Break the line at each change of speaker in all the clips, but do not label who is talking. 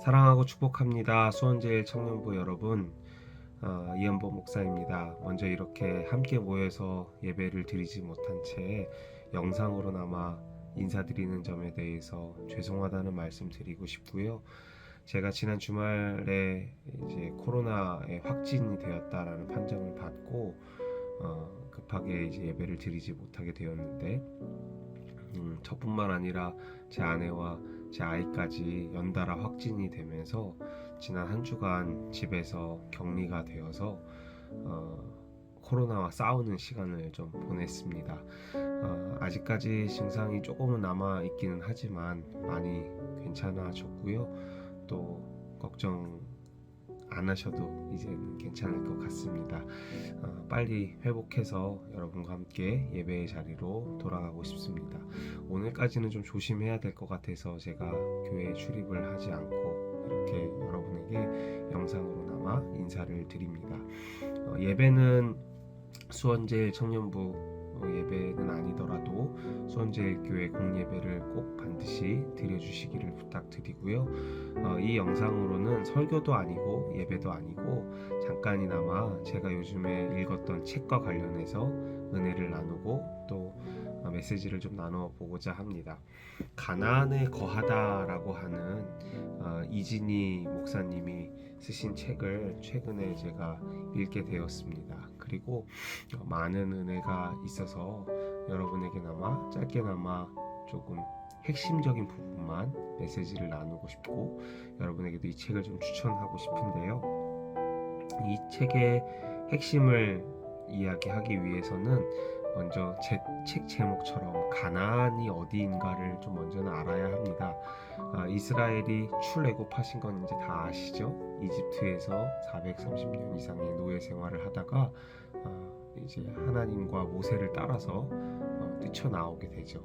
사랑하고 축복합니다. 수원제일 청년부 여러분, 이현보 목사입니다. 먼저 이렇게 함께 모여서 예배를 드리지 못한 채 영상으로나마 인사드리는 점에 대해서 죄송하다는 말씀 드리고 싶고요. 제가 지난 주말에 이제 코로나에 확진이 되었다라는 판정을 받고 급하게 이제 예배를 드리지 못하게 되었는데, 저뿐만 아니라 제 아내와 제 아이까지 연달아 확진이 되면서 지난 한 주간 집에서 격리가 되어서 코로나와 싸우는 시간을 좀 보냈습니다. 아직까지 증상이 조금은 남아 있기는 하지만 많이 괜찮아졌고요. 또 걱정 안 하셔도 이제는 괜찮을 것 같습니다. 빨리 회복해서 여러분과 함께 예배의 자리로 돌아가고 싶습니다. 오늘까지는 좀 조심해야 될 것 같아서 제가 교회에 출입을 하지 않고 이렇게 여러분에게 영상으로나마 인사를 드립니다. 예배는 수원제일 청년부 예배는 아니더라도 수원제일교회 공예배를 꼭 반드시 드려주시기를 부탁드리고요. 이 영상으로는 설교도 아니고 예배도 아니고 잠깐이나마 제가 요즘에 읽었던 책과 관련해서 은혜를 나누고 또 메시지를 좀 나누어 보고자 합니다. 가나안에 거하다라고 하는 이진희 목사님이 쓰신 책을 최근에 제가 읽게 되었습니다. 그리고 많은 은혜가 있어서 여러분에게나마 짧게나마 조금 핵심적인 부분만 메시지를 나누고 싶고 여러분에게도 이 책을 좀 추천하고 싶은데요. 이 책의 핵심을 이야기하기 위해서는 먼저 제 책 제목처럼 가나안이 어디인가를 좀 먼저는 알아야 합니다. 이스라엘이 출애굽하신 건 이제 다 아시죠? 이집트에서 430년 이상의 노예 생활을 하다가 이제 하나님과 모세를 따라서 뛰쳐나오게 되죠.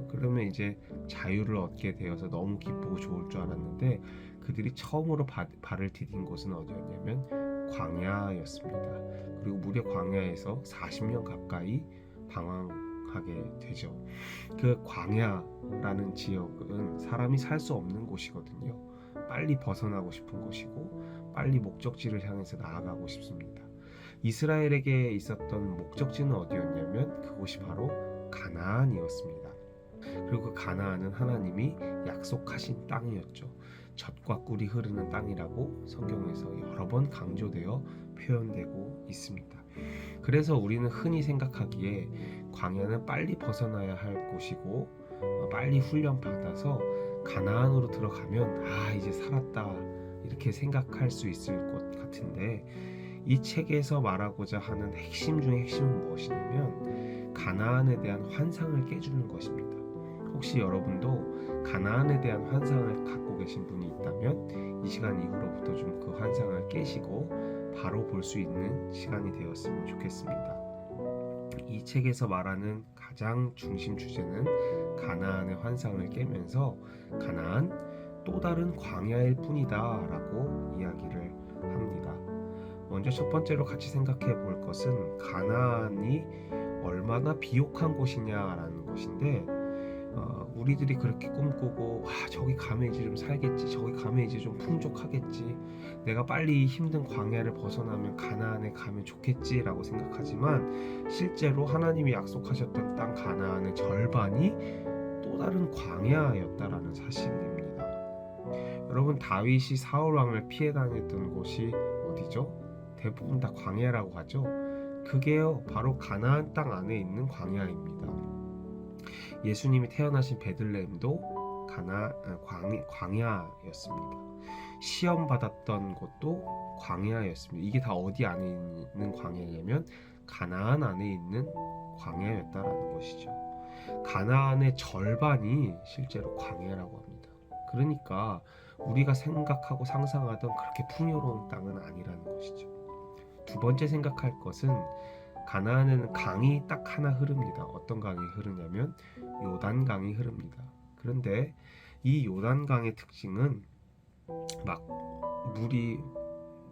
그러면 이제 자유를 얻게 되어서 너무 기쁘고 좋을 줄 알았는데 그들이 처음으로 발을 디딘 곳은 어디였냐면 광야였습니다. 그리고 무려 광야에서 40년 가까이 방황하게 되죠. 그 광야라는 지역은 사람이 살 수 없는 곳이거든요. 빨리 벗어나고 싶은 곳이고 빨리 목적지를 향해서 나아가고 싶습니다. 이스라엘에게 있었던 목적지는 어디였냐면 그곳이 바로 가나안이었습니다. 그리고 그 가나안은 하나님이 약속하신 땅이었죠. 젖과 꿀이 흐르는 땅이라고 성경에서 여러 번 강조되어 표현되고 있습니다. 그래서 우리는 흔히 생각하기에 광야는 빨리 벗어나야 할 곳이고 빨리 훈련받아서 가나안으로 들어가면 이제 살았다 이렇게 생각할 수 있을 것 같은데 이 책에서 말하고자 하는 핵심 중의 핵심은 무엇이냐면 가나안에 대한 환상을 깨주는 것입니다. 혹시 여러분도 가나안에 대한 환상을 갖고 계신 분이 있다면 이 시간 이후로부터 좀 그 환상을 깨시고 바로 볼 수 있는 시간이 되었으면 좋겠습니다. 이 책에서 말하는 가장 중심 주제는 가나안의 환상을 깨면서 가나안 또 다른 광야일 뿐이다 라고 이야기를 합니다. 먼저 첫 번째로 같이 생각해 볼 것은 가나안이 얼마나 비옥한 곳이냐라는 것인데 우리들이 그렇게 꿈꾸고 저기 가면 이제 좀 살겠지, 저기 가면 이제 좀 풍족하겠지, 내가 빨리 힘든 광야를 벗어나면 가나안에 가면 좋겠지 라고 생각하지만 실제로 하나님이 약속하셨던 땅 가나안의 절반이 또 다른 광야였다라는 사실입니다. 여러분, 다윗이 사울 왕을 피해 다녔던 곳이 어디죠? 대부분 다 광야라고 하죠. 그게요 바로 가나안 땅 안에 있는 광야입니다. 예수님이 태어나신 베들레헴도 광야였습니다. 시험 받았던 곳도 광야였습니다. 이게 다 어디 안에 있는 광야냐면 가나안 안에 있는 광야였다라는 것이죠. 가나안의 절반이 실제로 광야라고 합니다. 그러니까 우리가 생각하고 상상하던 그렇게 풍요로운 땅은 아니라는 것이죠. 두 번째 생각할 것은 가나안에는 강이 딱 하나 흐릅니다. 어떤 강이 흐르냐면 요단강이 흐릅니다. 그런데 이 요단강의 특징은 막 물이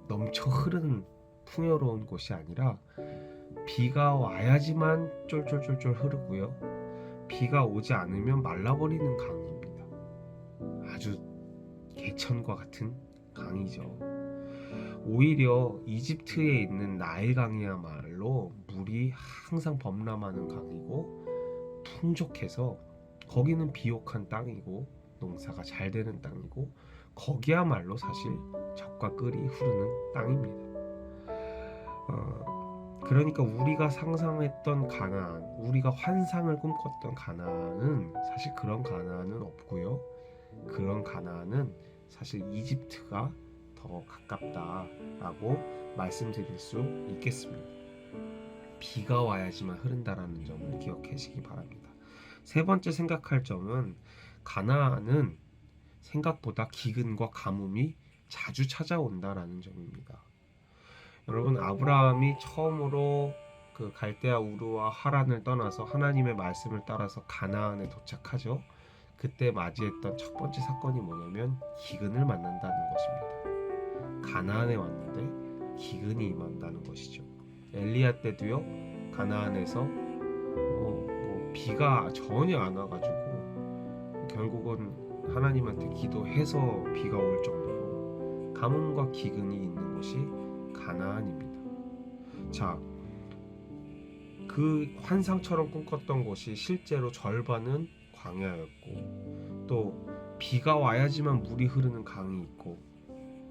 넘쳐 흐르는 풍요로운 곳이 아니라 비가 와야지만 쫄쫄쫄쫄 흐르고요. 비가 오지 않으면 말라버리는 강입니다. 아주 대천과 같은 강이죠. 오히려 이집트에 있는 나일 강이야말로 물이 항상 범람하는 강이고 풍족해서 거기는 비옥한 땅이고 농사가 잘 되는 땅이고 거기야말로 사실 젖과 꿀이 흐르는 땅입니다. 그러니까 우리가 상상했던 가나안, 우리가 환상을 꿈꿨던 가나안은 사실 그런 가나안은 없고요. 그런 가나안은 사실 이집트가 더 가깝다라고 말씀드릴 수 있겠습니다. 비가 와야지만 흐른다라는 점을 기억하시기 바랍니다. 세 번째 생각할 점은 가나안은 생각보다 기근과 가뭄이 자주 찾아온다라는 점입니다. 여러분, 아브라함이 처음으로 그 갈대아 우르와 하란을 떠나서 하나님의 말씀을 따라서 가나안에 도착하죠. 그때 맞이했던 첫 번째 사건이 뭐냐면 기근을 만난다는 것입니다. 가나안에 왔는데 기근이 임한다는 것이죠. 엘리야 때도요, 가나안에서 비가 전혀 안 와가지고 결국은 하나님한테 기도해서 비가 올 정도로 가뭄과 기근이 있는 곳이 가나안입니다. 자, 그 환상처럼 꿈꿨던 곳이 실제로 절반은 광야였고 또 비가 와야지만 물이 흐르는 강이 있고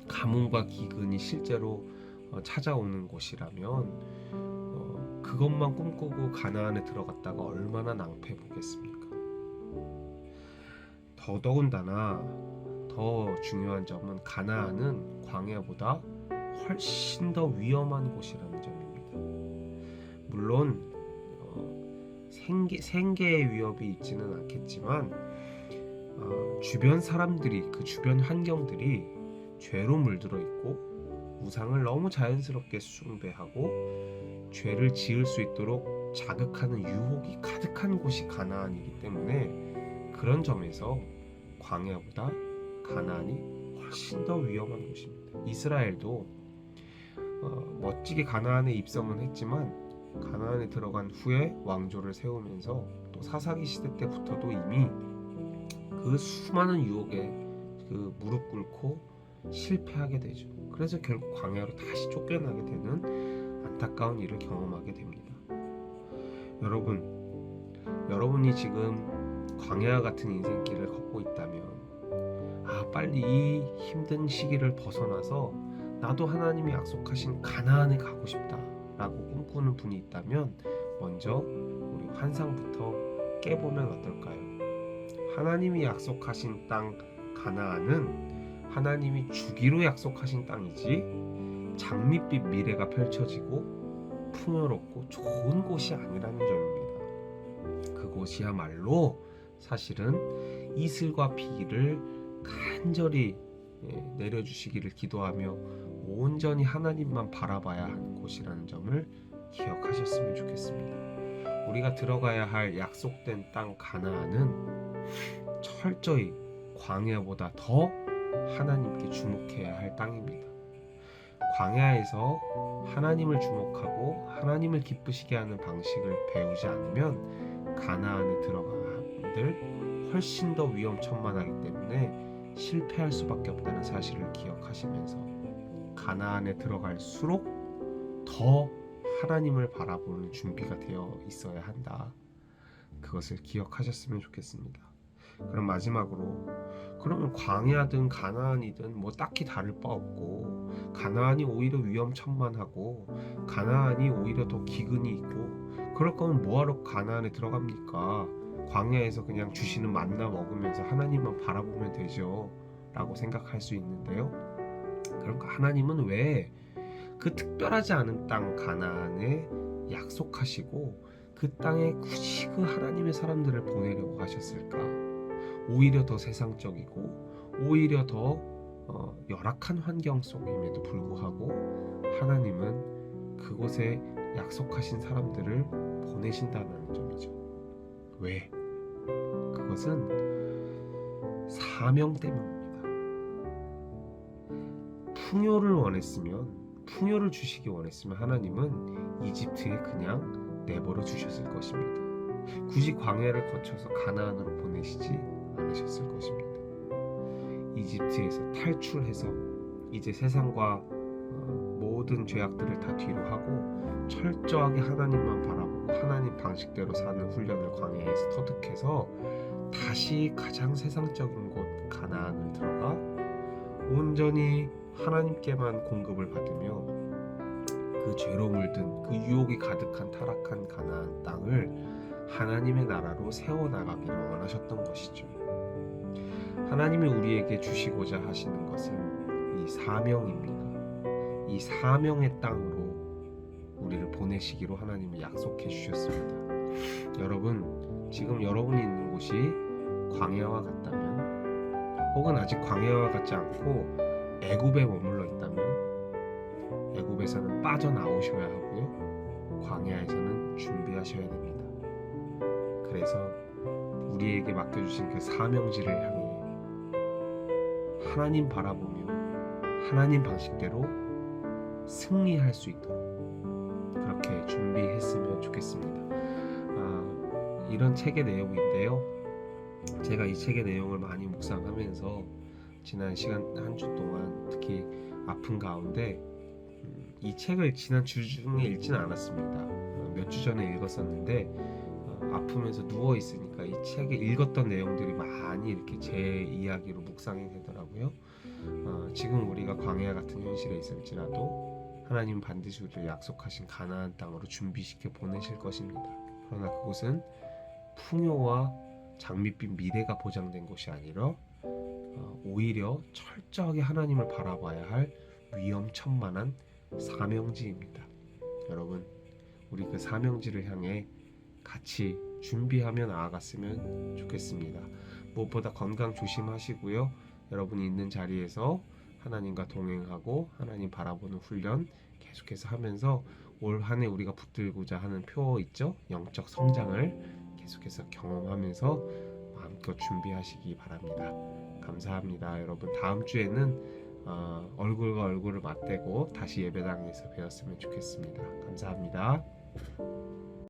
가뭄과 기근이 실제로 찾아오는 곳이라면 그것만 꿈꾸고 가나안에 들어갔다가 얼마나 낭패 보겠습니까? 더더군다나 더 중요한 점은 가나안은 광야보다 훨씬 더 위험한 곳이라는 점입니다. 물론 생계의 위협이 있지는 않겠지만 주변 사람들이, 그 주변 환경들이 죄로 물들어 있고 우상을 너무 자연스럽게 숭배하고 죄를 지을 수 있도록 자극하는 유혹이 가득한 곳이 가나안이기 때문에 그런 점에서 광야보다 가나안이 훨씬 더 위험한 곳입니다. 이스라엘도 멋지게 가나안에 입성은 했지만 가나안에 들어간 후에 왕조를 세우면서 또 사사기 시대 때부터도 이미 그 수많은 유혹에 그 무릎 꿇고 실패하게 되죠. 그래서 결국 광야로 다시 쫓겨나게 되는 안타까운 일을 경험하게 됩니다. 여러분이 지금 광야 같은 인생길을 걷고 있다면 빨리 이 힘든 시기를 벗어나서 나도 하나님이 약속하신 가나안에 가고 싶다 라고 꿈꾸는 분이 있다면 먼저 우리 환상부터 깨보면 어떨까요? 하나님이 약속하신 땅 가나안은 하나님이 주기로 약속하신 땅이지 장밋빛 미래가 펼쳐지고 풍요롭고 좋은 곳이 아니라는 점입니다. 그곳이야말로 사실은 이슬과 비를 간절히 내려주시기를 기도하며 온전히 하나님만 바라봐야 하는 곳이라는 점을 기억하셨으면 좋겠습니다. 우리가 들어가야 할 약속된 땅 가나안은 철저히 광야보다 더 하나님께 주목해야 할 땅입니다. 광야에서 하나님을 주목하고 하나님을 기쁘시게 하는 방식을 배우지 않으면 가나안에 들어가들 훨씬 더 위험천만하기 때문에 실패할 수밖에 없다는 사실을 기억하시면서 가나안에 들어갈수록 더 하나님을 바라보는 준비가 되어 있어야 한다. 그것을 기억하셨으면 좋겠습니다. 그럼 마지막으로, 그러면 광야든 가나안이든 뭐 딱히 다를 바 없고 가나안이 오히려 위험천만하고 가나안이 오히려 더 기근이 있고 그럴 거면 뭐하러 가나안에 들어갑니까? 광야에서 그냥 주시는 만나 먹으면서 하나님만 바라보면 되죠 라고 생각할 수 있는데요. 그러니까 하나님은 왜 그 특별하지 않은 땅 가나안에 약속하시고 그 땅에 굳이 그 하나님의 사람들을 보내려고 하셨을까? 오히려 더 세상적이고 오히려 더 열악한 환경 속임에도 불구하고 하나님은 그곳에 약속하신 사람들을 보내신다는 점이죠. 왜? 그것은 사명 때문입니다. 풍요를 주시기 원했으면 하나님은 이집트에 그냥 내버려 주셨을 것입니다. 굳이 광야를 거쳐서 가나안으로 보내시지 않으셨을 것입니다. 이집트에서 탈출해서 이제 세상과 모든 죄악들을 다 뒤로 하고 철저하게 하나님만 바라보고 하나님 방식대로 사는 훈련을 광야에서 터득해서 다시 가장 세상적인 곳 가나안을 들어가 온전히 하나님께만 공급을 받으며 그 죄로 물든 그 유혹이 가득한 타락한 가나안 땅을 하나님의 나라로 세워나가기를 원하셨던 것이죠. 하나님이 우리에게 주시고자 하시는 것은 이 사명입니다. 이 사명의 땅으로 우리를 보내시기로 하나님이 약속해 주셨습니다. 여러분, 지금 여러분이 있는 곳이 광야와 같다면, 혹은 아직 광야와 같지 않고 애굽에 머물러 있다면 애굽에서는 빠져나오셔야 하고요, 광야에서는 준비하셔야 됩니다. 그래서 우리에게 맡겨주신 그 사명지를 향해 하나님 바라보며 하나님 방식대로 승리할 수 있도록 그렇게 준비했으면 좋겠습니다. 이런 책의 내용인데요, 제가 이 책의 내용을 많이 묵상하면서 지난 시간 한 주 동안 특히 아픈 가운데 이 책을 지난 주 중에 읽지는 않았습니다. 몇 주 전에 읽었었는데 아프면서 누워 있으니까 이 책에 읽었던 내용들이 많이 이렇게 제 이야기로 묵상이 되더라고요. 지금 우리가 광야 같은 현실에 있을지라도 하나님 반드시 우리를 약속하신 가나안 땅으로 준비시켜 보내실 것입니다. 그러나 그곳은 풍요와 장밋빛 미래가 보장된 곳이 아니라 오히려 철저하게 하나님을 바라봐야 할 위험천만한 사명지입니다. 여러분, 우리 그 사명지를 향해 같이 준비하며 나아갔으면 좋겠습니다. 무엇보다 건강 조심하시고요. 여러분이 있는 자리에서 하나님과 동행하고 하나님 바라보는 훈련 계속해서 하면서 올 한 해 우리가 붙들고자 하는 표 있죠? 영적 성장을 계속해서 경험하면서 마음껏 준비하시기 바랍니다. 감사합니다. 여러분, 다음 주에는 얼굴과 얼굴을 맞대고 다시 예배당에서 뵈었으면 좋겠습니다. 감사합니다.